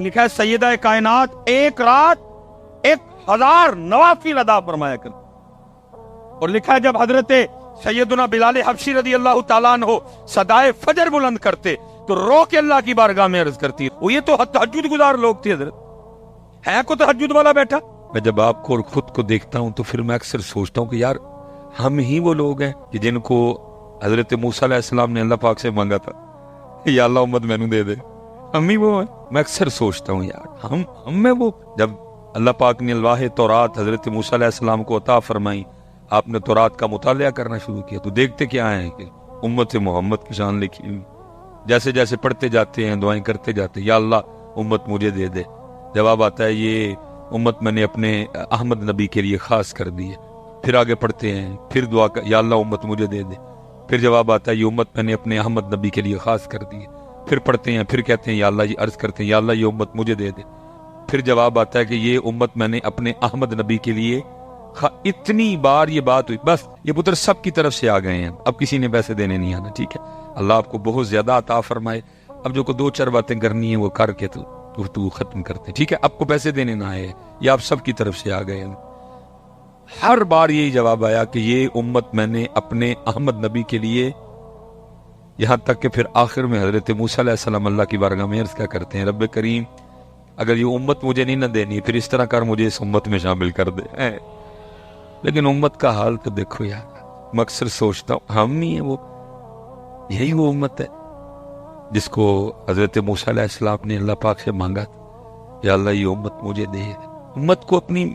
لکھا ہے سیدہ کائنات ایک رات 1000 نوافل ادا فرمایا کر. اور لکھا ہے جب حضرت سیدنا بلال حبشی رضی اللہ تعالیٰ عنہ صدائے فجر بلند کرتے تو رو کے اللہ کی بارگاہ میں عرض کرتی وہ یہ تو تہجد گزار لوگ تھے. حضرت ہے کو تہجد والا بیٹھا. میں جب آپ کو اور خود کو دیکھتا ہوں تو پھر میں اکثر سوچتا ہوں کہ یار ہم ہی وہ لوگ ہیں کہ جن کو حضرت موسیٰ علیہ السلام نے اللہ پاک سے مانگا تھا یا اللہ امت میں دے دے. ہم ہی وہ ہیں. میں اکثر سوچتا ہوں یار ہم میں وہ. جب اللہ پاک نے الواح تورات حضرت موسیٰ علیہ السلام کو عطا فرمائی, آپ نے تورات کا مطالعہ کرنا شروع کیا تو دیکھتے کیا ہیں کہ امت محمد کی شان لکھی ہوئی. جیسے جیسے پڑھتے جاتے ہیں دعائیں کرتے جاتے ہیں یا اللہ امت مجھے دے دے. جواب آتا ہے یہ امت میں نے اپنے احمد نبی کے لیے خاص کر دی ہے. پھر آگے پڑھتے ہیں پھر دعا یا اللہ امت مجھے دے دے. پھر جواب آتا ہے یہ امت میں نے اپنے احمد نبی کے لیے خاص کر دی ہے. پھر پڑھتے ہیں پھر کہتے ہیں یا اللہ یہ عرض کرتے ہیں یا اللہ یہ امت مجھے دے دے. پھر جواب آتا ہے کہ یہ امت میں نے اپنے احمد نبی کے لیے اتنی بار یہ بات ہوئی. بس یہ پتر سب کی طرف سے آ گئے ہیں, اب کسی نے پیسے دینے نہیں آنا. ٹھیک ہے اللہ آپ کو بہت زیادہ عطا فرمائے. اب جو کو 2-4 باتیں کرنی ہیں وہ کر کے تو ختم کرتے. ٹھیک ہے آپ کو پیسے دینے نہ آئے, یہ آپ سب کی طرف سے آ گئے ہیں. ہر بار یہی جواب آیا کہ یہ امت میں نے اپنے احمد نبی کے لیے, یہاں تک کہ پھر آخر میں حضرت موسیٰ علیہ السلام اللہ کی بارگاہ میں عرض کیا کرتے ہیں رب کریم اگر یہ امت مجھے نہیں نہ دینی پھر اس طرح کر مجھے اس امت میں شامل کر دے. لیکن امت کا حال تو دیکھو یار. میں اکثر سوچتا ہوں ہم ہی ہیں وہ, یہی وہ امت ہے جس کو حضرت موسیٰ علیہ السلام نے اللہ پاک سے مانگا یا اللہ یہ امت مجھے دے. امت کو اپنی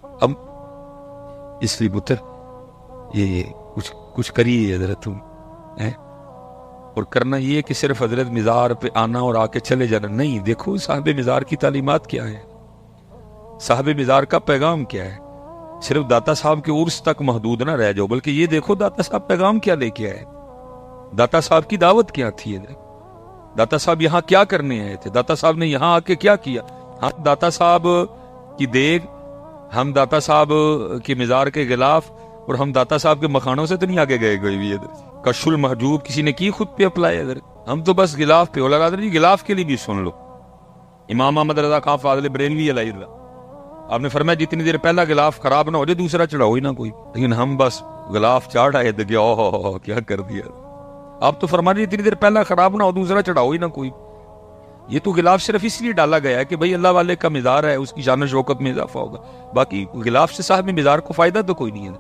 اب اس لیے پتر یہ کچھ کریے حضرت تم اور کرنا یہ کہ صرف حضرت مزار پہ آنا اور آ کے چلے جانا نہیں. دیکھو صاحب مزار کی تعلیمات کیا ہے, صاحب مزار کا پیغام کیا ہے. صرف داتا صاحب کے عرس تک محدود نہ رہ جاؤ بلکہ یہ دیکھو داتا صاحب پیغام کیا لے کے آئے, داتا صاحب کی دعوت کیا تھی, داتا صاحب یہاں کیا کرنے آئے تھے, داتا صاحب نے یہاں آ کے کیا کیا. ہم داتا صاحب کی دیگ, ہم داتا صاحب کے مزار کے غلاف اور ہم داتا صاحب کے مکھانوں سے تو نہیں آگے گئے کوئی بھی. کشف المحجوب کسی نے کی خود پہ اپلائی. ہم تو بس غلاف پہ. اور جی غلاف کے لیے بھی سن لو امام احمد رضا خان فاضل بریلوی علیہ اللہ آپ نے فرمایا جتنی دیر پہلا غلاف خراب نہ ہو جائے دوسرا چڑھاؤ ہی نہ کوئی. لیکن ہم بس غلاف چاڑھ آئے تھے کہ اوہ کیا کر دیا. آپ تو فرمایا جتنی دیر پہلا خراب نہ ہو دوسرا چڑھاؤ ہی نہ کوئی. یہ تو غلاف صرف اس لیے ڈالا گیا ہے کہ بھئی اللہ والے کا مزار ہے اس کی شان و شوکت میں اضافہ ہوگا. باقی غلاف سے صاحب مزار کو فائدہ تو کوئی نہیں ہے.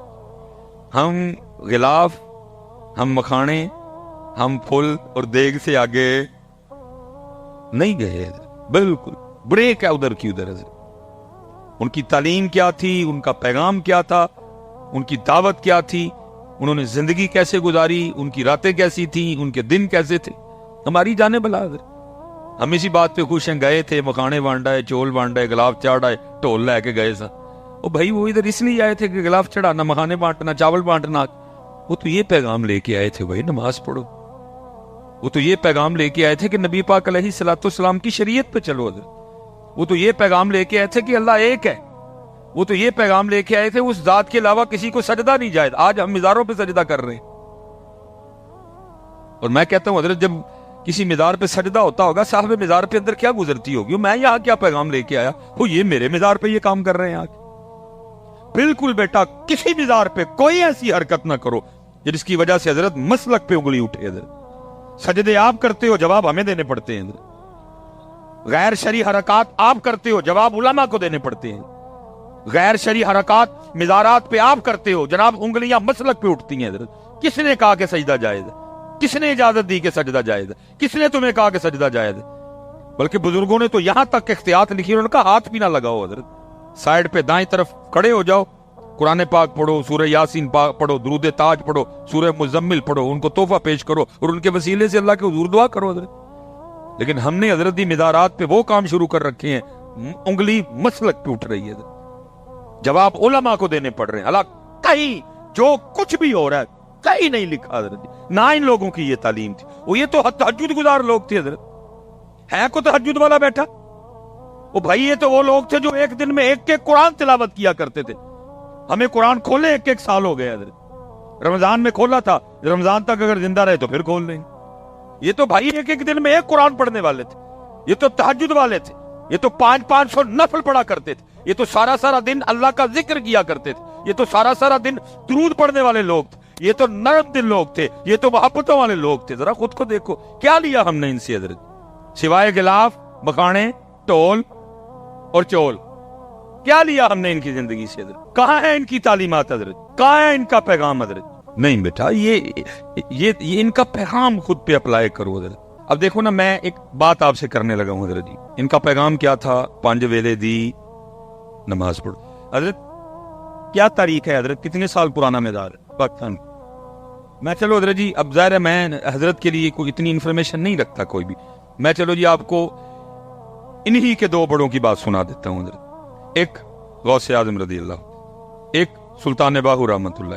ہم غلاف, ہم مکھانے, ہم پھول اور دیگ سے آگے نہیں گئے. بالکل بریک ہے ادھر کی ادھر. ان کی تعلیم کیا تھی, ان کا پیغام کیا تھا, ان کی دعوت کیا تھی, انہوں نے زندگی کیسے گزاری, ان کی راتیں کیسی تھیں, ان کے دن کیسے تھے. ہماری جانے بلا ہم اسی بات پہ خوش ہیں. گئے تھے مکھانے بانٹائے, چول بانٹائے, غلاف چاڑھائے, ٹول لے کے گئے سا. او بھائی وہ ادھر اس لیے آئے تھے کہ غلاف چڑھانا, مکھانے بانٹنا, چاول بانٹنا. وہ تو یہ پیغام لے کے آئے تھے بھائی نماز پڑھو. وہ تو یہ پیغام لے کے آئے تھے کہ نبی پاک علیہ الصلوۃ والسلام کی شریعت پہ چلو. وہ تو یہ پیغام لے کے آئے تھے کہ اللہ ایک ہے. وہ تو یہ پیغام لے کے آئے تھے اس ذات کے علاوہ کسی کو سجدہ نہیں جائز. آج ہم مزاروں پہ سجدہ کر رہے ہیں. اور میں کہتا ہوں حضرت جب کسی مزار پہ سجدہ ہوتا ہوگا صاحب مزار پہ اندر کیا گزرتی ہوگی, میں یہاں کیا پیغام لے کے آیا, وہ یہ میرے مزار پہ یہ کام کر رہے ہیں آج. بالکل بیٹا کسی مزار پہ کوئی ایسی حرکت نہ کرو جس کی وجہ سے حضرت مسلک پہ انگلی اٹھے. حضرت سجدے آپ کرتے ہو جواب ہمیں دینے پڑتے ہیں. غیر شرعی حرکات آپ کرتے ہو جواب علماء کو دینے پڑتے ہیں. غیر شرعی حرکات مزارات پہ آپ کرتے ہو جناب انگلیاں مسلک پہ اٹھتی ہیں. حضرت کس نے کہا کہ سجدہ جائز ہے, کس نے اجازت دی کہ سجدہ جائز ہے, کس نے تمہیں کہا کہ سجدہ جائز ہے. بلکہ بزرگوں نے تو یہاں تک احتیاط لکھی, انہوں نے کہا ہاتھ بھی نہ لگاؤ. حضرت سائیڈ پہ دائیں طرف کھڑے ہو جاؤ, قرآن پاک پڑھو, سورہ یاسین پڑھو, درود تاج پڑھو, سورہ مزمل پڑھو, ان کو تحفہ پیش کرو اور ان کے وسیلے سے اللہ کے حضور دعا کرو. حضرت لیکن ہم نے حضرت دی مزارات پہ وہ کام شروع کر رکھے ہیں, انگلی مسلک پہ اٹھ رہی ہے. جواب علماء کو دینے پڑ رہے ہیں. اللہ کہیں جو کچھ بھی ہو رہا ہے کہیں نہیں لکھا حضرت, نہ ان لوگوں کی یہ تعلیم تھی. وہ یہ تو تہجد گزار لوگ تھے. حضرت ہے کو تہجد والا بیٹھا. وہ بھائی یہ تو وہ لوگ تھے جو ایک دن میں ایک قرآن تلاوت کیا کرتے تھے. ہمیں قرآن کھولے 1 سال ہو گئے. حضرت رمضان میں کھولا تھا, رمضان تک اگر زندہ رہے تو پھر کھول لیں. یہ تو بھائی ایک دن میں ایک قرآن پڑھنے والے تھے. یہ تو تہجد والے تھے, یہ تو 500 نفل پڑھا کرتے تھے, یہ تو سارا دن اللہ کا ذکر کیا کرتے تھے, یہ تو سارا دن درود پڑھنے والے لوگ تھے, یہ تو نرم دل لوگ تھے, یہ تو محبتوں والے لوگ تھے. ذرا خود کو دیکھو, کیا لیا ہم نے ان سے حضرت, سوائے غلاف, مکانے, ٹول اور چول, کیا لیا ہم نے ان کی زندگی سے حضرت؟ کہاں ہے ان کی تعلیمات حضرت؟ کہاں ہے ان کا پیغام حضرت؟ نہیں بیٹا, یہ ان کا پیغام خود پہ اپلائی کرو حضرت. اب دیکھو نا, میں ایک بات آپ سے کرنے لگا ہوں حضرت جی. ان کا پیغام کیا تھا؟ 5 ویلے دی نماز پڑھو. حضرت کیا تاریخ ہے حضرت, کتنے سال پرانا مزار ہے پاکستان میں؟ چلو حضرت جی, اب ظاہر ہے میں حضرت کے لیے کوئی اتنی انفارمیشن نہیں رکھتا کوئی بھی. میں چلو جی آپ کو انہی کے 2 بڑوں کی بات سنا دیتا ہوں حضرت. ایک غوث اعظم رضی اللہ, ایک سلطان باہو رحمت اللہ.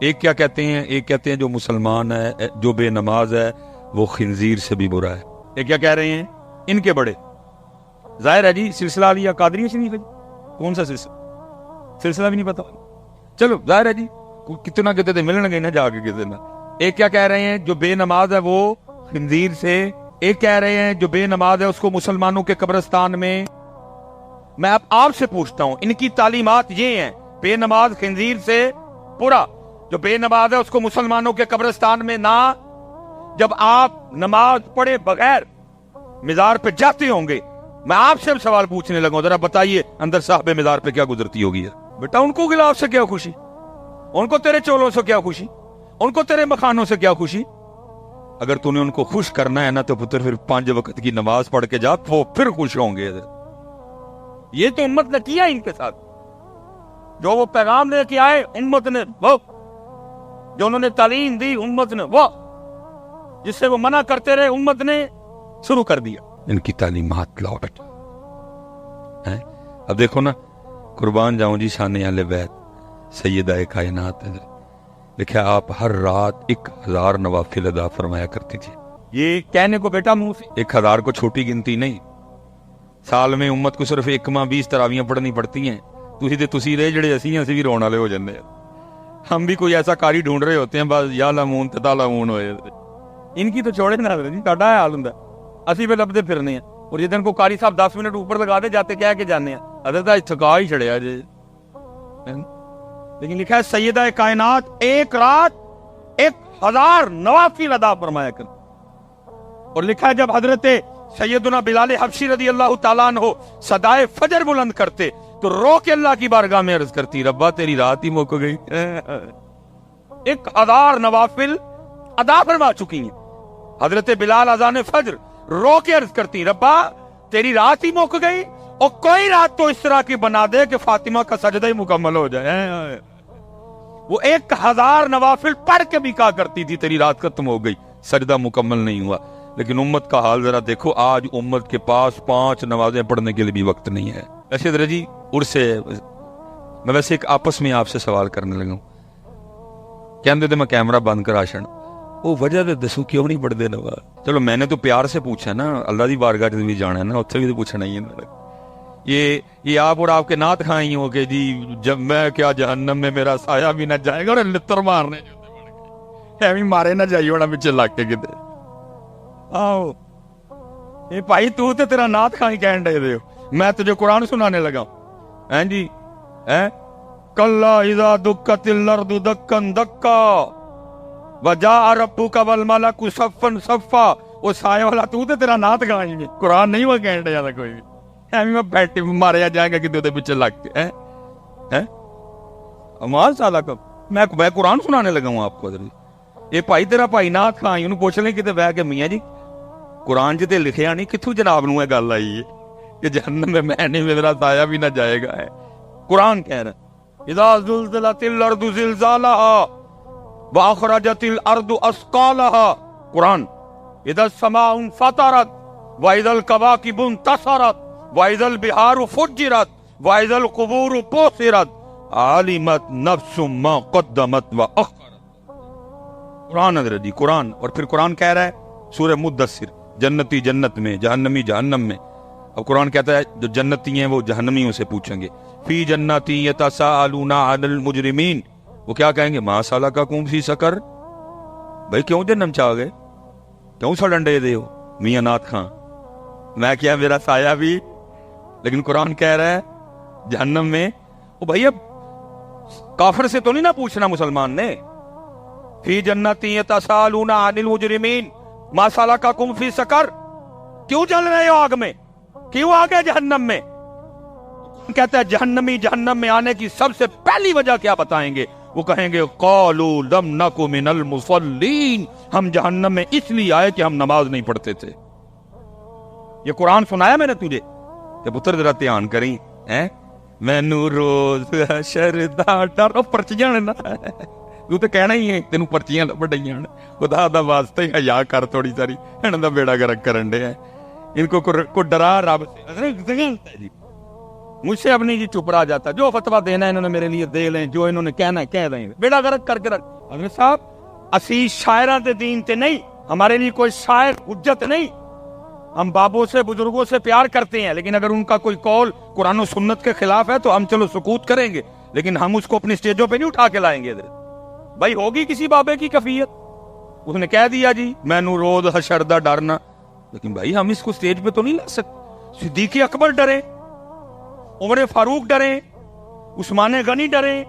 ایک کیا کہتے ہیں؟ ایک کہتے ہیں جو مسلمان ہے, جو بے نماز ہے, وہ خنزیر سے بھی برا ہے. ایک کیا کہہ رہے ہیں ان کے بڑے؟ ظاہر ہے جی سلسلہ علیہ قادریہ شریف ہے جی. کون سا سلسلہ بھی نہیں پتا. چلو ظاہر ہے جی کتنا کہتے تھے, ملنے گئے نا جا کے کسی نہ. ایک کیا کہہ رہے ہیں جو بے نماز ہے وہ خنزیر سے. ایک کہہ رہے ہیں جو بے نماز ہے اس کو مسلمانوں کے قبرستان میں. میں اب آپ سے پوچھتا ہوں, ان کی تعلیمات یہ ہیں, بے نماز خنزیر سے برا, جو بے نماز ہے اس کو مسلمانوں کے قبرستان میں نہ. جب آپ نماز پڑھے بغیر مزار پہ جاتے ہوں گے, میں آپ سے سوال پوچھنے لگا ہوں, ذرا بتائیے اندر صاحب مزار پہ کیا گزرتی ہوگی بیٹا؟ ان کو غلاف سے کیا خوشی, ان کو تیرے چولوں سے کیا خوشی, ان کو تیرے مکانوں سے کیا خوشی؟ اگر تو نے ان کو خوش کرنا ہے نا تو پتر پھر 5 وقت کی نماز پڑھ کے جا, وہ پھر خوش ہوں گے. یہ تو امت نے کیا ان کے ساتھ, جو وہ پیغام لے کے آئے امت نے وہ, جو انہوں نے تعلیم دی امت نے وہ, جس سے وہ منع کرتے رہے امت نے شروع کر دیا. ان کی تعلیمات لاؤ بیٹا. اب دیکھو نا, قربان جاؤں جی شان اہل بیت سیدہ کائنات ہے, لکھا آپ ہر رات 1000 نوافل ادا فرمایا کرتی تھی. یہ کہنے کو بیٹا منہ سے 1000 کو چھوٹی گنتی نہیں, سال میں امت کو صرف 1 تراویاں پڑھنی پڑتی ہیں. تسی رہے جڑے اسی ہیں, اسی بھی رون والے ہو جاندے ہیں. ہم بھی کوئی ایسا کاری ڈھونڈ رہے ہوتے ہیں بس یا لامون تتا لامون ہوئے. ان کی تو چھوڑے نہ جی, ساڈا حال ہوندا اسی پہ لبدے پھرنے ہیں. اور جدن کو قاری صاحب 10 منٹ اوپر لگا دے جاتے کہہ کے جانے ہیں حضرت تھکا ہی چھڑیا جی. لیکن لکھا ہے سیدہ کائنات ایک رات 1000 نوافل ادا فرمایا کر. اور لکھا ہے جب حضرت سیدنا بلال حبشی رضی اللہ تعالیٰ عنہ صدائے فجر بلند کرتے تو رو کے اللہ کی بارگاہ میں عرض کرتی, ربا تیری رات ہی موک گئی. 1000 نوافل ادا فرما چکی ہیں. حضرت بلال اذان فجر رو کے عرض کرتی, ربا تیری رات ہی موک گئی, اور کوئی رات تو اس طرح کی بنا دے کہ فاطمہ کا سجدہ ہی مکمل ہو جائے. وہ 1000 نوافل پڑھ کے بھی کہا کرتی تھی تیری رات ختم ہو گئی, سجدہ مکمل نہیں ہوا. لیکن امت کا حال ذرا دیکھو, آج امت کے پاس 5 نمازیں پڑھنے کے لیے بھی وقت نہیں ہے. ایسے درجی عرصے میں ویسے ایک آپس میں آپ سے سوال کرنے لگا ہوں, کہندے تھے میں کیمرہ بند کرا چھڑ, وہ وجہ دے دسو کیوں نہیں پڑھتے نماز؟ چلو میں نے تو پیار سے پوچھا نا, اللہ دی بارگاہ سے بھی جانا ہے نا, اتھے بھی تو پوچھنا ہی ہے. یہ آپ اور آپ کے نعت کھائیں ہو کہ جی جب میں کیا جہنم میں میرا سایہ بھی نہ جائے گا, اور لتر مارنے ایویں مارے نہ جائیے ہونا پیچھے لگ کے کتے. آؤ یہ بھائی تو تے تیرا نعت کھائی کہن دے دے, میں تجھے قرآن سنانے لگا ہیں جی. کلا اذا دکت الارض دکن دکا وجاء ربک والملک صفا صفا. وہ سایہ والا تو تے تیرا نعت کھائی میں قرآن نہیں وہ کہن دے جاتا کوئی بھی. ایویں میں بیٹھے ماریا جائے گا کہ دے پیچھے لگ کے امال سالہ کب میں قرآن سنانے لگا ہوں آپ کو. یہ بھائی تیرا بھائی نعت کھائی انہوں پوچھ لیں کتے بہ کے, میاں جی قرآن جتے لکھیا نہیں, کتھوں جناب نو گل آئی ہے کہ جہنم میں نہیں میرا سایہ بھی نہ جائے گا. ہے قرآن کہہ رہا اذا زلزلت الارض زلزالها واخرجت الارض اثقالها. قرآن اذا السماء انفطرت واذا الكواكب انتصرت واذا البحار فجرت واذا القبور بعثرت علمت نفس ما قدمت واخرت. قرآن حضرت جی قرآن. اور پھر قرآن کہہ رہا ہے سورہ مدثر, جنتی جنت میں, جہنمی جہنم میں. اب قرآن کہتا ہے جو جنتی ہیں وہ جہنمیوں سے پوچھیں گے, فی جنتی یتساءلون عن المجرمین. وہ کیا کہیں گے, ما سلککم فی سقر. بھائی کیوں جہنم چاہ گئے, کیوں سڑن دے ہو؟ میاں نعت خان میں کیا میرا سایہ بھی. لیکن قرآن کہہ رہا ہے جہنم میں. او بھائی اب کافر سے تو نہیں نہ پوچھنا مسلمان نے. فی جنتی یتساءلون عن المجرمین ما سلککم فی سقر, کیوں جل رہے ہو آگ میں, کیوں آ گئے جہنم میں؟ کہتا ہے جہنمی جہنم میں آنے کی سب سے پہلی وجہ کیا بتائیں گے؟ وہ کہیں گے قالوا لم نک من المصلین, ہم جہنم میں اس لیے آئے کہ ہم نماز نہیں پڑھتے تھے. یہ قرآن سنایا میں نے تجھے کہ پتر ذرا دھیان کریں. مینو روز حشر دا ڈر, پرچیاں نا تو تے کہنا ہی ہے تینوں پرچیاں لبڑیاں, خدا دا واسطے حیا کر تھوڑی ساری, انہاں دا بیڑا گرک کرن دے. ان کو ڈرا رب سے. مجھ سے اب نہیں جی چپ رہا جاتا, جو فتویٰ دینا ہے انہوں نے میرے لیے دے لیں, جو انہوں نے کہنا ہے کہہ دیں, بیڑا گرک کر کے رکھ. حضرت صاحب اسی شاعراں دے دین تے نہیں, ہمارے لیے کوئی شاعر حجت نہیں. ہم بابوں سے بزرگوں سے پیار کرتے ہیں, لیکن اگر ان کا کوئی قول قرآن و سنت کے خلاف ہے تو ہم چلو سکوت کریں گے, لیکن ہم اس کو اپنی سٹیجوں پہ نہیں اٹھا کے لائیں گے. بھائی ہوگی کسی بابے کی کفیت, اس نے کہہ دیا جی مینوں روز حشر دا ڈرنا, لیکن بھائی ہم اس کو سٹیج پہ تو نہیں لا سکتے. صدیق اکبر ڈرے, عمر فاروق ڈرے, عثمان غنی ڈرے,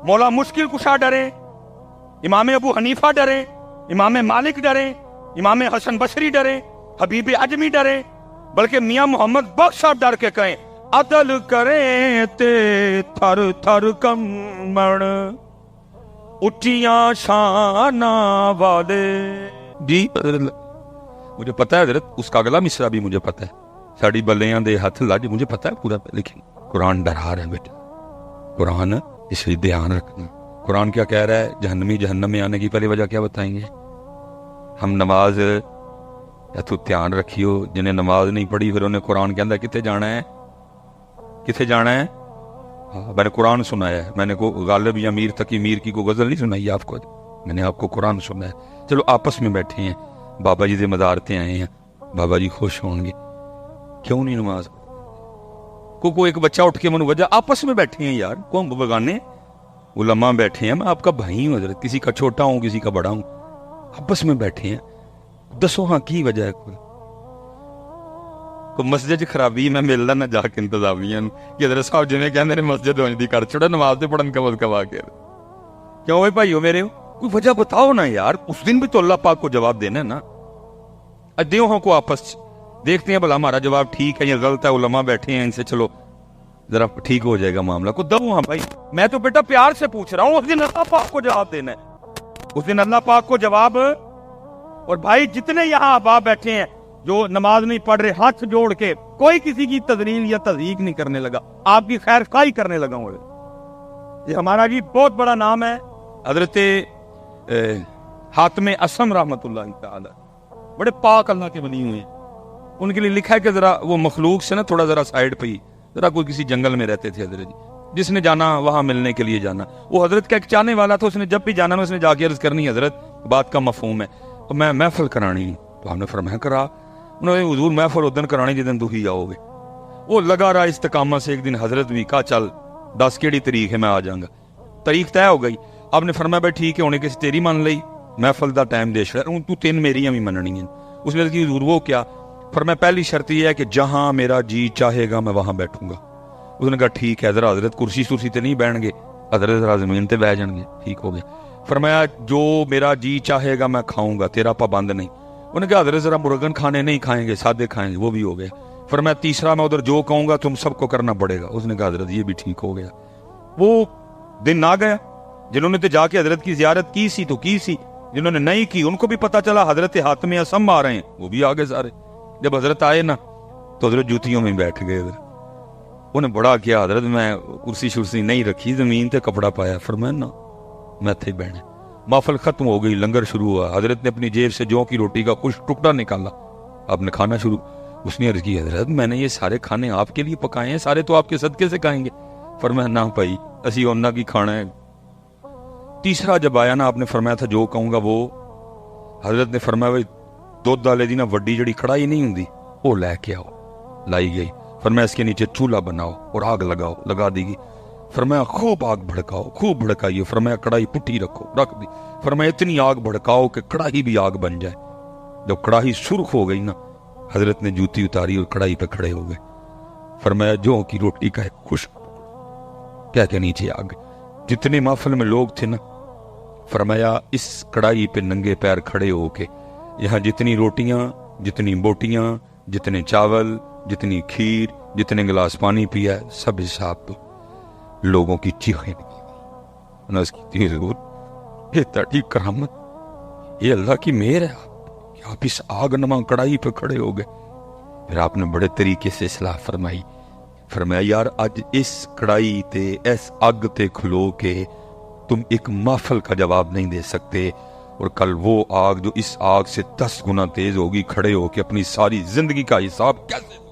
مولا مشکل کشا ڈرے, امام ابو حنیفہ ڈرے, امام مالک ڈرے, امام حسن بصری ڈرے, حبیب اجمی ڈرے, بلکہ میاں محمد بخش صاحب ڈر کے کہیں عدل کریں تے تھر تھر کمڑ اٹھیاں شانہ والے. جی مجھے پتا ہے حضرت, اس کا اگلا مصرع بھی مجھے پتا ہے, ساڑی بلیاں دے ہاتھ لاج, مجھے پتا ہے پورا, لیکن قرآن ڈرا رہا ہے بیٹا. قرآن اس لیے دھیان رکھنا. قرآن کیا کہہ رہا ہے؟ جہنمی جہنم میں آنے کی پہلی وجہ کیا بتائیں گے ہم؟ نماز. یا تو دھیان رکھیو, جنہیں نماز نہیں پڑھی پھر انہیں قرآن کے اندر کتنے جانا ہے, کتنے جانا ہے. میں نے قرآن سنایا ہے, میں نے کو غالب یا میر تقی میر کی کو غزل نہیں سنائی آپ کو, میں نے آپ کو قرآن سنا ہے. چلو آپس میں بیٹھے ہیں, بابا جی دے مزارتے آئے ہیں, بابا جی خوش ہوں گے, کیوں نہیں نماز کو ایک بچہ اٹھ کے منو وجہ, آپس میں بیٹھے ہیں یار, کون بگانے علماء بیٹھے ہیں, میں آپ کا بھائی ہوں حضرت, کسی کا چھوٹا ہوں کسی کا بڑا ہوں, آپس میں بیٹھے ہیں. دسو ہاں کی وجہ ہے؟ کوئی مسجد خرابی میں ملنا نہ جا کے انتظامیہ کہ حضرت صاحب جنہیں کہندے نے مسجد ہونج دی کر چھڑا, نماز تے پڑھن کم از کم آ کے. کیوں بھائی بھائیو میرے, کوئی وجہ بتاؤ نا یار, اس دن بھی تو اللہ پاک کو جواب دینا ہے نا. دیو ہوں کو آپس دیکھتے ہیں بھلا ہمارا جواب ٹھیک ہے یا غلط ہے. علماء بیٹھے ہیں, ان سے چلو ذرا ٹھیک ہو جائے گا معاملہ. کو دو ہاں بھائی, میں تو بیٹا پیار سے پوچھ رہا ہوں, اس دن اللہ پاک کو جواب دینا ہے, اس دن اللہ پاک کو جواب. اور بھائی جتنے یہاں احباب بیٹھے ہیں جو نماز نہیں پڑھ رہے, ہاتھ جوڑ کے کوئی کسی کی تذلیل یا تضحیق نہیں کرنے لگا, آپ کی خیر خواہی کرنے لگا ہوں. یہ ہمارا جی بہت بڑا نام ہے حضرت حاتم اسم رحمت اللہ تعالی, بڑے پاک اللہ کے بنی ہوئے ہیں. ان کے لیے لکھا ہے کہ ذرا وہ مخلوق سے نا تھوڑا ذرا سائیڈ پہ ہی, ذرا کوئی کسی جنگل میں رہتے تھے حضرت جی, جس نے جانا وہاں ملنے کے لیے جانا. وہ حضرت کا ایک چاہنے والا تھا, اس نے جب بھی جانا اس نے جا کے عرض کرنی حضرت بات کا مفہوم ہے تو میں محفل کرانی, تو ہم نے فرمایا کرا. انہوں نے حضور محفل ادن کرانی جدن تو ہی آؤ گے. وہ لگا رہا استقامت سے. ایک دن حضرت بھی کہا چل 10 کیڑی تاریخ ہے میں آ جاؤں گا. تاریخ طے ہو گئی. آپ نے فرمایا بھائی ٹھیک ہے, ہونے کسی تیری مان لئی, محفل دا ٹائم دے شر تو 3 میریاں بھی مننی ہیں. اس نے کہا حضور وہ کیا؟ فرمایا پہلی شرط یہ ہے کہ جہاں میرا جی چاہے گا میں وہاں بیٹھوں گا. اس نے کہا ٹھیک ہے. ذرا حضرت کرسی سرسی تے نہیں بیٹھ گے, حضرت ذرا زمین تے بیٹھ جان گے. ٹھیک ہو گیا. فرمایا جو میرا جی چاہے گا میں کھاؤں گا, تیرا پابند نہیں. انہوں نے کہا حضرت ذرا مرغن کھانے نہیں کھائیں گے, سادے کھائیں گے. وہ بھی ہو گیا. فرمایا تیسرا میں ادھر جو کہوں گا تم سب کو کرنا پڑے گا. اس نے کہا حضرت یہ بھی ٹھیک ہو گیا. وہ دن آ گیا. جنہوں نے تو جا کے حضرت کی زیارت کی سی تو کی سی, جنہوں نے نہیں کی ان کو بھی پتا چلا حضرت حاتم اسم آ رہے ہیں, وہ بھی آگے سارے. جب حضرت آئے نا تو حضرت جوتیوں میں بیٹھ گئے. انہیں بڑا کیا حضرت, میں کرسی شرسی نہیں رکھی, زمین تے کپڑا پایا. فرمایا نا میں تھے بہنے. محفل ختم ہو گئی, لنگر شروع ہوا. حضرت نے اپنی جیب سے جو کی روٹی کا کچھ ٹکڑا نکالا, آپ نے کھانا شروع. اس نے عرض کی حضرت میں نے یہ سارے کھانے آپ کے لیے پکائے ہیں, سارے تو آپ کے صدقے سے کھائیں گے. فرمایا نہ بھائی اسی اونا کی کھانا ہے. تیسرا جب آیا نا آپ نے فرمایا تھا جو کہوں گا وہ. حضرت نے فرمایا بھائی دودھ والے دی نا وڈی جڑی کڑائی نہیں ہوندی وہ لے کے آؤ. لائی گئی. فرمایا اس کے نیچے چولہا بناؤ اور آگ لگاؤ. لگا دی گئی. فرمایا خوب آگ بھڑکاؤ, خوب بھڑکائیے. فرمایا کڑائی پٹھی رکھو, رکھ دی. فرمایا اتنی آگ بھڑکاؤ کہ کڑاہی بھی آگ بن جائے. جب کڑاہی سرخ ہو گئی نا حضرت نے جوتی اتاری اور کڑائی پہ کھڑے ہو گئے. فرمایا جو کی روٹی کا ایک خشک کہہ کے نیچے آ گئے. جتنے محفل میں لوگ تھے نا، فرمایا اس کڑائی پہ ننگے پیر کھڑے ہو کے یہاں جتنی روٹیاں، جتنی بوٹیاں، جتنے چاول، جتنی کھیر، جتنے گلاس پانی پیا، سب حساب دو. لوگوں کی چیخیں نس کی ضرور، یہ تڑی کرامت، یہ اللہ کی مہر ہے کہ آپ اس آگ نما کڑائی پہ کھڑے ہو گئے. پھر آپ نے بڑے طریقے سے اصلاح فرمائی. فرمایا یار اج اس کڑائی تے اس اگ تے کھلو کے تم ایک محفل کا جواب نہیں دے سکتے، اور کل وہ آگ جو اس آگ سے 10 گنا تیز ہوگی کھڑے ہو کے اپنی ساری زندگی کا حساب کیسے